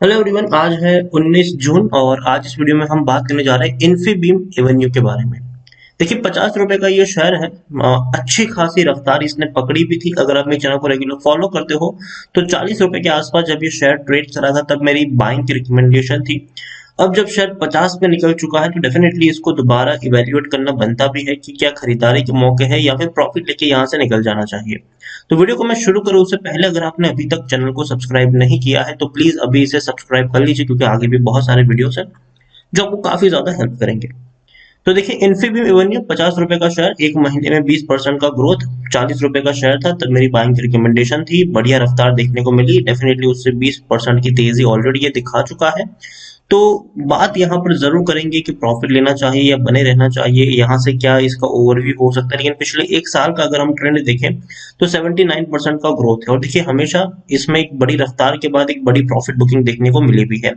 Hello everyone, आज है 19 जून और आज इस वीडियो में हम बात करने जा रहे हैं इन्फीबीम एवेन्यू के बारे में। देखिए, 50 रुपए का ये शेयर है। अच्छी खासी रफ्तार इसने पकड़ी भी थी। अगर आप मेरे चैनल को रेगुलर फॉलो करते हो तो 40 रुपए के आसपास जब ये शेयर ट्रेड करा था तब मेरी बाइंग की रिकमेंडेशन थी। अब जब शेयर 50 पे निकल चुका है तो डेफिनेटली इसको दोबारा इवेल्युएट करना बनता भी है कि क्या खरीदारी के मौके है या फिर प्रॉफिट लेके यहाँ से निकल जाना चाहिए। तो वीडियो को मैं शुरू करूँ उससे पहले अगर आपने अभी तक चैनल को सब्सक्राइब नहीं किया है तो प्लीज अभी इसे सब्सक्राइब कर लीजिए, क्योंकि आगे भी बहुत सारे वीडियोस हैं जो आपको काफी ज्यादा हेल्प करेंगे। तो देखिए, इन्फीबीम एवेन्यू 50 रुपए का शेयर, एक महीने में 20% का ग्रोथ। 40 रुपए का शेयर था तब मेरी बाइंग की रिकमेंडेशन थी। बढ़िया रफ्तार देखने को मिली, डेफिनेटली उससे 20% की तेजी ऑलरेडी ये दिखा चुका है। तो बात यहाँ पर जरूर करेंगे कि प्रॉफिट लेना चाहिए या बने रहना चाहिए, यहाँ से क्या इसका ओवरव्यू हो सकता है। लेकिन पिछले एक साल का अगर हम ट्रेंड देखें तो 79% का ग्रोथ है और देखिए हमेशा इसमें एक बड़ी रफ्तार के बाद एक बड़ी प्रॉफिट बुकिंग देखने को मिली भी है।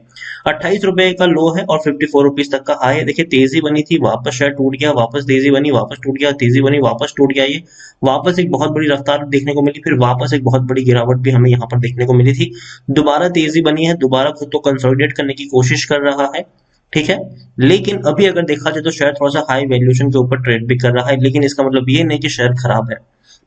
28 रुपए का लो है और 54 रुपीज तक का हाई है। देखिए, तेजी बनी थी, वापस शेयर टूट गया, वापस तेजी बनी, वापस टूट गया, तेजी बनी, वापस टूट गया। ये वापस एक बहुत बड़ी रफ्तार देखने को मिली, फिर वापस एक बहुत बड़ी गिरावट भी हमें यहाँ पर देखने को मिली थी। दोबारा तेजी बनी है, दोबारा खुद को कंसोलिडेट करने की कोशिश कर रहा है। ठीक है, लेकिन अभी अगर देखा जाए तो शेयर थोड़ा सा हाई वैल्यूएशन के ऊपर ट्रेड भी कर रहा है, लेकिन इसका मतलब ये नहीं कि शेयर खराब है।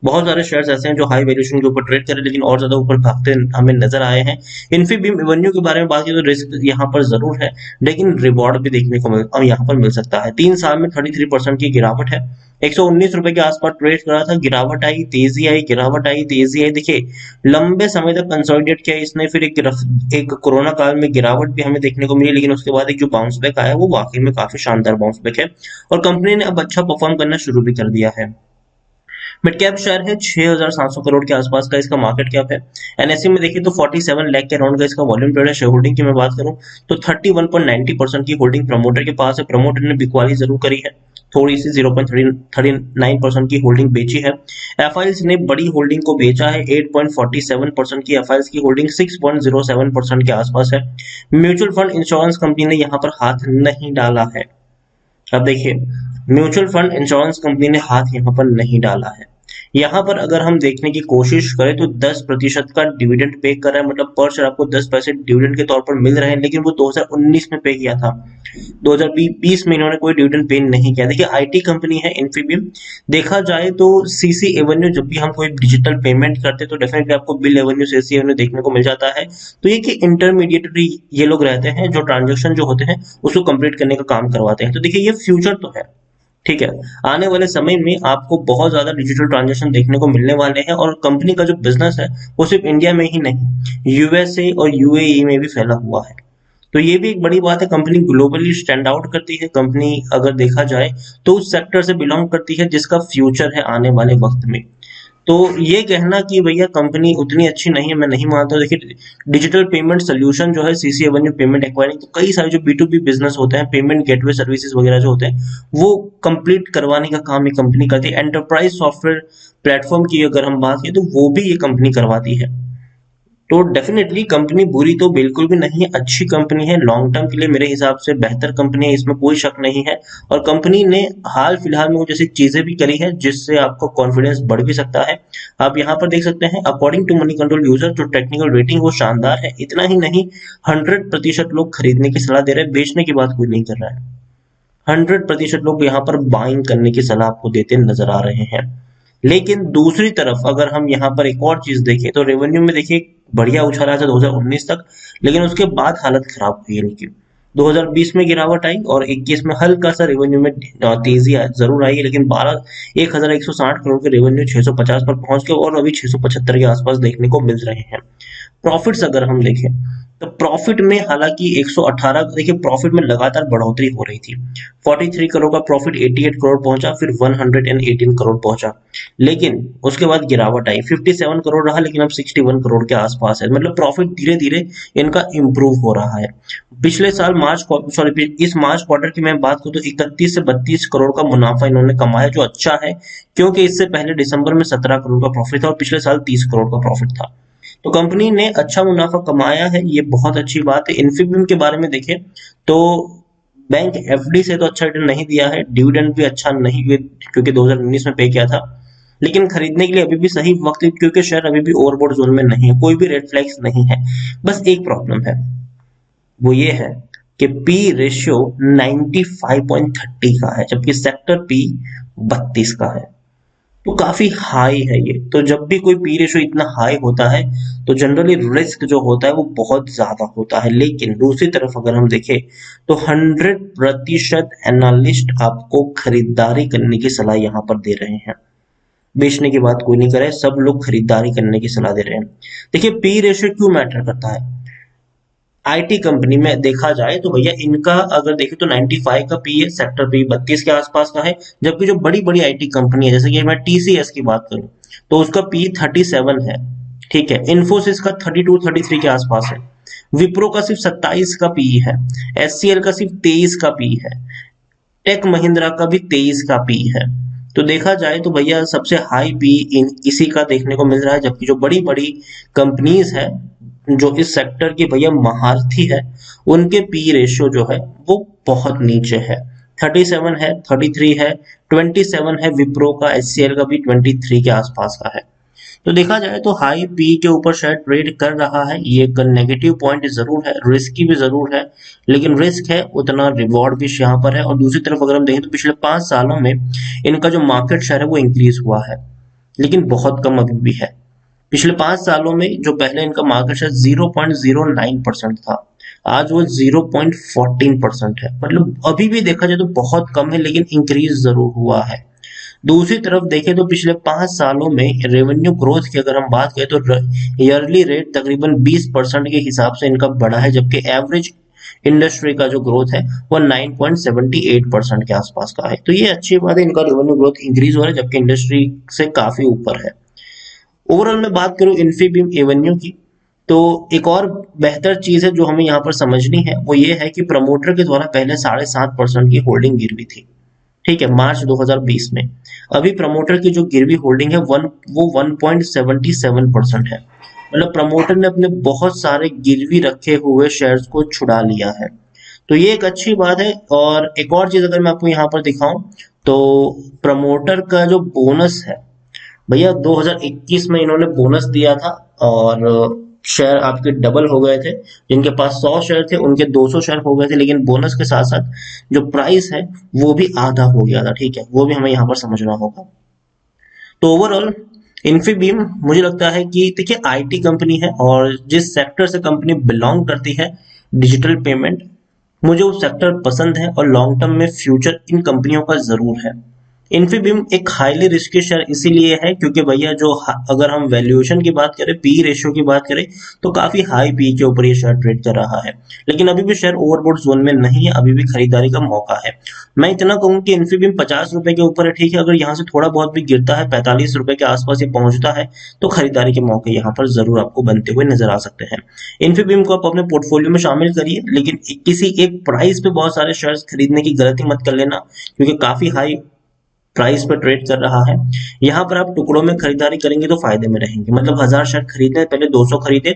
बहुत सारे शेयर्स ऐसे हैं जो हाई वैल्यूएशन के ऊपर ट्रेड कर रहे हैं लेकिन और ज्यादा ऊपर भागते हमें नजर आए हैं। इन्फीबीम एवेन्यू के बारे में बात की तो रिस्क यहाँ पर जरूर है, लेकिन रिवॉर्ड भी देखने को यहाँ पर मिल सकता है। 3 साल में 33% की गिरावट है। 119 रुपए के आसपास ट्रेड करा था, गिरावट आई, तेजी आई, गिरावट आई, तेजी आई। देखिए, लंबे समय तक कंसोलिडेट किया इसने, फिर एक कोरोना काल में गिरावट भी हमें देखने को मिली, लेकिन उसके बाद एक जो बाउंस बैक आया वो वाकई में काफी शानदार बाउंस बैक है और कंपनी ने अब अच्छा परफॉर्म करना शुरू भी कर दिया है। मिड कैप शेयर है, 6,700 करोड़ के आसपास का इसका मार्केट कैप है। एनएससी में देखिए तो 47 लाख के अराउंड का इसका वॉल्यूम ट्रेड है। शेयर होल्डिंग की मैं बात करूं तो 31.90% की होल्डिंग प्रमोटर के पास है। प्रमोटर ने बिकवाली जरूर करी है, थोड़ी सी 0.39% की होल्डिंग बेची है। एफआईएल्स ने बड़ी होल्डिंग को बेचा है, 8.47% की एफआईएल्स की होल्डिंग 6.07% के आसपास है। म्यूचुअल फंड इंश्योरेंस कंपनी ने यहाँ पर हाथ नहीं डाला है। अब देखिए, म्यूचुअल फंड इंश्योरेंस कंपनी ने हाथ यहाँ पर नहीं डाला है। यहाँ पर अगर हम देखने की कोशिश करें तो 10% का डिविडेंड पे कर रहा है, मतलब पर शेयर आपको 10 पैसे डिविडेंड के तौर पर मिल रहे हैं, लेकिन वो 2019 में पे किया था। 2020 में इन्होंने कोई डिविडेंड पे नहीं किया। देखिए, आईटी कंपनी है इन्फीबीम। देखा जाए तो सीसी एवेन्यू, जब भी हम कोई डिजिटल पेमेंट करते तो डेफिनेटली आपको बिल एवेन्यू, सीसी एवेन्यू देखने को मिल जाता है। तो ये कि इंटरमीडिएटरी ये लोग रहते हैं जो ट्रांजेक्शन जो होते हैं उसको कंप्लीट करने का काम करवाते हैं। तो देखिए, ये फ्यूचर तो है। ठीक है, आने वाले समय में आपको बहुत ज्यादा डिजिटल ट्रांजेक्शन देखने को मिलने वाले हैं और कंपनी का जो बिजनेस है वो सिर्फ इंडिया में ही नहीं, यूएसए और यूएई में भी फैला हुआ है। तो ये भी एक बड़ी बात है, कंपनी ग्लोबली स्टैंड आउट करती है। कंपनी अगर देखा जाए तो उस सेक्टर से बिलोंग करती है जिसका फ्यूचर है आने वाले वक्त में। तो ये कहना कि भैया कंपनी उतनी अच्छी नहीं है, मैं नहीं मानता हूं। देखिए, डिजिटल पेमेंट सोल्यूशन जो है, सीसी एवेन्यू पेमेंट एक्वायरिंग, तो कई सारे जो बी2बी बिजनेस होते हैं, पेमेंट गेटवे सर्विसेज वगैरह जो होते हैं वो कंप्लीट करवाने का काम ये कंपनी करती है। एंटरप्राइज सॉफ्टवेयर प्लेटफॉर्म की अगर हम बात करें तो वो भी ये कंपनी करवाती है। तो डेफिनेटली कंपनी बुरी तो बिल्कुल भी नहीं है, अच्छी कंपनी है। लॉन्ग टर्म के लिए मेरे हिसाब से बेहतर कंपनी है, इसमें कोई शक नहीं है। और कंपनी ने हाल फिलहाल में वो जैसी चीजें भी करी है जिससे आपको कॉन्फिडेंस बढ़ भी सकता है। आप यहाँ पर देख सकते हैं, according to Moneycontrol user जो टेक्निकल रेटिंग वो शानदार है। इतना ही नहीं, 100% लोग खरीदने की सलाह दे रहे हैं, बेचने की बात कोई नहीं कर रहा है। 100% लोग यहाँ पर बाइंग करने की सलाह आपको देते नजर आ रहे हैं। लेकिन दूसरी तरफ अगर हम यहाँ पर एक और चीज देखें तो रेवेन्यू में देखिए बढ़िया उछाला था 2019 तक, लेकिन उसके बाद हालत खराब हुई इनकी। 2020 में गिरावट आई और 21 में हल्का सा रेवेन्यू में तेजी जरूर आई, लेकिन 1160 करोड़ के रेवेन्यू 650 पर पहुंच गए और अभी 675 के आसपास देखने को मिल रहे हैं। प्रॉफिट्स अगर हम देखें तो प्रॉफिट में हालांकि 118, देखिए प्रॉफिट में लगातार बढ़ोतरी हो रही थी। 43 करोड़ का प्रॉफिट 88 करोड़ पहुंचा, फिर 118 करोड़ पहुंचा, लेकिन उसके बाद गिरावट आई। 57 करोड़ रहा, लेकिन अब 61 करोड़ के आसपास है। मतलब प्रॉफिट धीरे धीरे इनका इंप्रूव हो रहा है। पिछले साल इस मार्च क्वार्टर की मैं बात करूं तो 31 से 32 करोड़ का मुनाफा इन्होंने कमाया, जो अच्छा है, क्योंकि इससे पहले दिसंबर में 17 करोड़ का प्रॉफिट था और पिछले साल 30 करोड़ का प्रॉफिट था। तो कंपनी ने अच्छा मुनाफा कमाया है, ये बहुत अच्छी बात है। इन्फीबीम के बारे में देखें तो बैंक एफडी से तो अच्छा रिटर्न नहीं दिया है, डिविडेंड भी अच्छा नहीं, क्योंकि 2019 में पे किया था, लेकिन खरीदने के लिए अभी भी सही वक्त है क्योंकि शेयर अभी भी ओवरबॉट जोन में नहीं है, कोई भी रेड फ्लैग्स नहीं है। बस एक प्रॉब्लम है, वो ये है कि पी रेशियो 95.30 का है, जबकि सेक्टर पी 32 का है। तो काफी हाई है ये। तो जब भी कोई पी रेशियो इतना हाई होता है तो जनरली रिस्क जो होता है वो बहुत ज्यादा होता है। लेकिन दूसरी तरफ अगर हम देखें तो 100% एनालिस्ट आपको खरीदारी करने की सलाह यहाँ पर दे रहे हैं। बेचने की बात कोई नहीं करे, सब लोग खरीदारी करने की सलाह दे रहे हैं। देखिए पी रेशियो क्यों मैटर करता है। आईटी कंपनी में देखा जाए तो भैया इनका अगर देखें तो 95 का पी है, सेक्टर पी 32 के आसपास का है। जबकि जो बड़ी बड़ी आईटी कंपनी है, जैसे कि मैं टीसीएस की बात करूं तो उसका पी 37 है। ठीक है, इन्फोसिस का 32-33 के आसपास है। विप्रो का सिर्फ 27 का पी है। एचसीएल का सिर्फ 23 का पी है। टेक महिंद्रा का भी 23 का पी है। तो देखा जाए तो भैया सबसे हाई पी इन इसी का देखने को मिल रहा है। जबकि जो बड़ी बड़ी कंपनीज है जो इस सेक्टर की भैया महारथी है, उनके पी रेशियो जो है वो बहुत नीचे है। 37 है, 33 है, 27 है विप्रो का, एचसीएल का भी 23 के आसपास का है। तो देखा जाए तो हाई पी के ऊपर शायद ट्रेड कर रहा है, ये एक नेगेटिव पॉइंट जरूर है, रिस्की भी जरूर है। लेकिन रिस्क है उतना रिवॉर्ड भी यहाँ पर है। और दूसरी तरफ अगर हम देखें तो पिछले 5 सालों में इनका जो मार्केट शेयर है वो इंक्रीज हुआ है, लेकिन बहुत कम अभी भी है। पिछले 5 सालों में जो पहले इनका मार्केट शेयर 0.09% था, आज वो 0.14% है। मतलब अभी भी देखा जाए तो बहुत कम है, लेकिन इंक्रीज जरूर हुआ है। दूसरी तरफ देखें तो पिछले 5 सालों में रेवेन्यू ग्रोथ की अगर हम बात करें तो ईयरली रेट तकरीबन 20% के हिसाब से इनका बढ़ा है। जबकि एवरेज इंडस्ट्री का जो ग्रोथ है वो 9.78% के आसपास का है। तो ये अच्छी बात है, इनका रेवेन्यू ग्रोथ इंक्रीज हो रहा है जबकि इंडस्ट्री से काफी ऊपर है। ओवरऑल मैं बात करूं इन्फीबीम एवेन्यू की, तो एक और बेहतर चीज है जो हमें यहाँ पर समझनी है वो ये है कि प्रमोटर के द्वारा पहले 7.5% की होल्डिंग गिरवी थी। ठीक है, मार्च 2020 में। अभी प्रमोटर की जो गिरवी होल्डिंग है वो 1.77% है। मतलब प्रमोटर ने अपने बहुत सारे गिरवी रखे हुए शेयर्स को छुड़ा लिया है। तो ये एक अच्छी बात है। और एक और चीज अगर मैं आपको यहाँ पर दिखाऊं तो प्रमोटर का जो बोनस है भैया 2021 में इन्होंने बोनस दिया था और शेयर आपके डबल हो गए थे। जिनके पास 100 शेयर थे उनके 200 शेयर हो गए थे। लेकिन बोनस के साथ साथ जो प्राइस है वो भी आधा हो गया था। ठीक है, वो भी हमें यहाँ पर समझना होगा। तो ओवरऑल इन्फीबीम मुझे लगता है कि देखिए आईटी कंपनी है और जिस सेक्टर से कंपनी बिलोंग करती है, डिजिटल पेमेंट, मुझे वो सेक्टर पसंद है और लॉन्ग टर्म में फ्यूचर इन कंपनियों का जरूर है। इन्फीबीम एक हाईली रिस्की शेयर इसीलिए है क्योंकि भैया जो अगर हम वैल्यूएशन की बात करें, पी रेशियो की बात करें, तो काफी हाई पी के ऊपर ये शेयर ट्रेड कर रहा है। लेकिन अभी भी शेयर ओवरबॉट जोन में नहीं है, अभी भी खरीदारी का मौका है। मैं इतना कहूँ कि इन्फीबीम 50 रुपए के ऊपर है। ठीक है, अगर यहाँ से थोड़ा बहुत भी गिरता है, 45 रुपए के आसपास ये पहुंचता है, तो खरीदारी के मौके यहाँ पर जरूर आपको बनते हुए नजर आ सकते हैं। इन्फीबीम को आप अपने पोर्टफोलियो में शामिल करिए, लेकिन किसी एक प्राइस पे बहुत सारे शेयर्स खरीदने की गलती मत कर लेना, क्योंकि काफी हाई प्राइस पर ट्रेड कर रहा है। यहाँ पर आप टुकड़ों में खरीदारी करेंगे तो फायदे में रहेंगे। मतलब 1000 शेयर खरीदने पहले 200 खरीदे,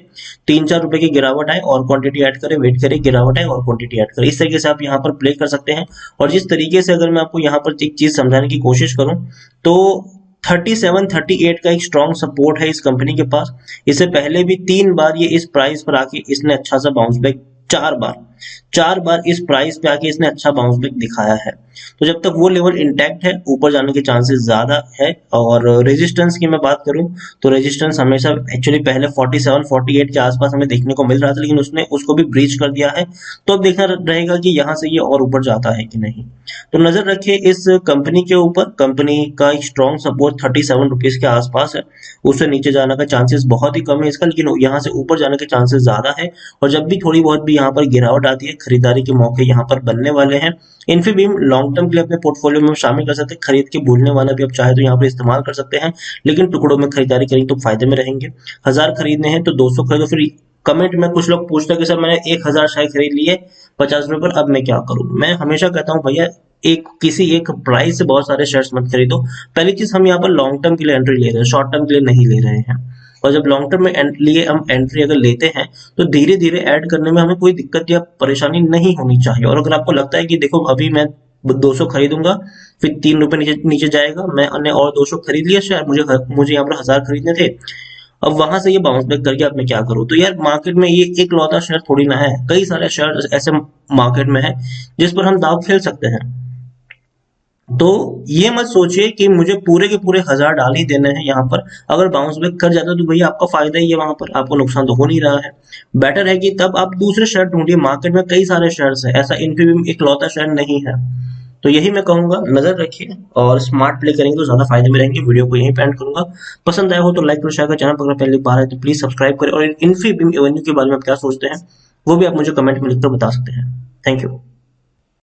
3-4 रुपए की गिरावट आए और क्वांटिटी ऐड करें, वेट करें, गिरावट आए और क्वांटिटी ऐड करें। इस तरीके से आप यहाँ पर प्ले कर सकते हैं। और जिस तरीके से अगर मैं आपको यहाँ पर एक चीज समझाने की कोशिश करूं तो 37-38 का एक स्ट्रॉन्ग सपोर्ट है इस कंपनी के पास। इससे पहले भी 3 बार ये इस प्राइस पर आके इसने अच्छा सा बाउंस बैक, 4 बार इस प्राइस पे आके इसने अच्छा बाउंस बैक दिखाया है। तो जब तक वो लेवल इंटैक्ट है, ऊपर जाने के चांसेस ज्यादा है। और रेजिस्टेंस की मैं बात करूं तो रेजिस्टेंस हमेशा एक्चुअली पहले 47-48 के आसपास हमें देखने को मिल रहा था, लेकिन उसने उसको भी ब्रीच कर दिया है। तो अब देखना रहेगा कि यहाँ से ये और ऊपर जाता है कि नहीं। तो नजर रखिए इस कंपनी के ऊपर। कंपनी का एक स्ट्रॉन्ग सपोर्ट 37 रुपीज के आसपास है, उससे नीचे जाने का चांसेस बहुत ही कम है इसका, लेकिन यहाँ से ऊपर जाने के चांसेस ज्यादा है। और जब भी थोड़ी बहुत भी यहाँ पर गिरावट आती है, खरीदारी के मौके यहाँ पर बनने वाले हैं। इन्फीबीम लॉन्ग टर्म के लिए अपने पोर्टफोलियो में शामिल कर सकते हैं, खरीद के भूलने वाला भी आप चाहे तो यहाँ पर इस्तेमाल कर सकते हैं। लेकिन टुकड़ों में खरीदारी करेंगे तो फायदे में रहेंगे। 1000 खरीदने हैं तो 200 खरीदो। फिर कमेंट में कुछ लोग पूछते हैं कि सर मैंने 1000 शेयर खरीद लिए 50 रुपए पर, अब मैं क्या करूं। मैं हमेशा कहता हूं भैया किसी एक प्राइस से बहुत सारे शेयर्स मत खरीदो। पहली चीज, हम यहाँ पर लॉन्ग टर्म के लिए एंट्री ले रहे हैं, शॉर्ट टर्म के लिए नहीं ले रहे हैं। और जब लॉन्ग टर्म में लिए हम एंट्री अगर लेते हैं तो धीरे धीरे ऐड करने में हमें कोई दिक्कत या परेशानी नहीं होनी चाहिए। और अगर आपको लगता है कि देखो अभी मैं 200 खरीदूंगा, फिर 3 रुपए नीचे नीचे जाएगा, मैंने और 200 खरीद लिया शेयर, मुझे यहाँ पर 1000 खरीदने थे, अब वहां से ये बाउंस बैक करके अब मैं क्या करूं? तो यार मार्केट में ये एक लौता शेयर थोड़ी ना है, कई सारे शेयर ऐसे मार्केट में है जिस पर हम दाव खेल सकते हैं। तो ये मत सोचिए कि मुझे पूरे के पूरे 1000 डाल ही देने हैं यहाँ पर। अगर बाउंस बैक कर जाता है तो भैया आपका फायदा ही है, वहां पर आपको नुकसान तो हो नहीं रहा है। बेटर है कि तब आप दूसरे शेयर ढूंढिए, मार्केट में कई सारे शेयर्स है, ऐसा इन्फीबीम एक लौता शेयर नहीं है। तो यही मैं कहूंगा, नजर रखिए और स्मार्ट प्ले करेंगे तो ज्यादा फायदे में रहेंगे। वीडियो को यहीं पे एंड करूंगा। पसंद आया हो तो लाइक और शेयर कर, चैनल पर अगर पहली बार है तो प्लीज सब्सक्राइब करें, और इन्फीबीम एवेन्यू के बारे में आप क्या सोचते हैं वो भी आप मुझे कमेंट में लिखकर बता सकते हैं। Thank you.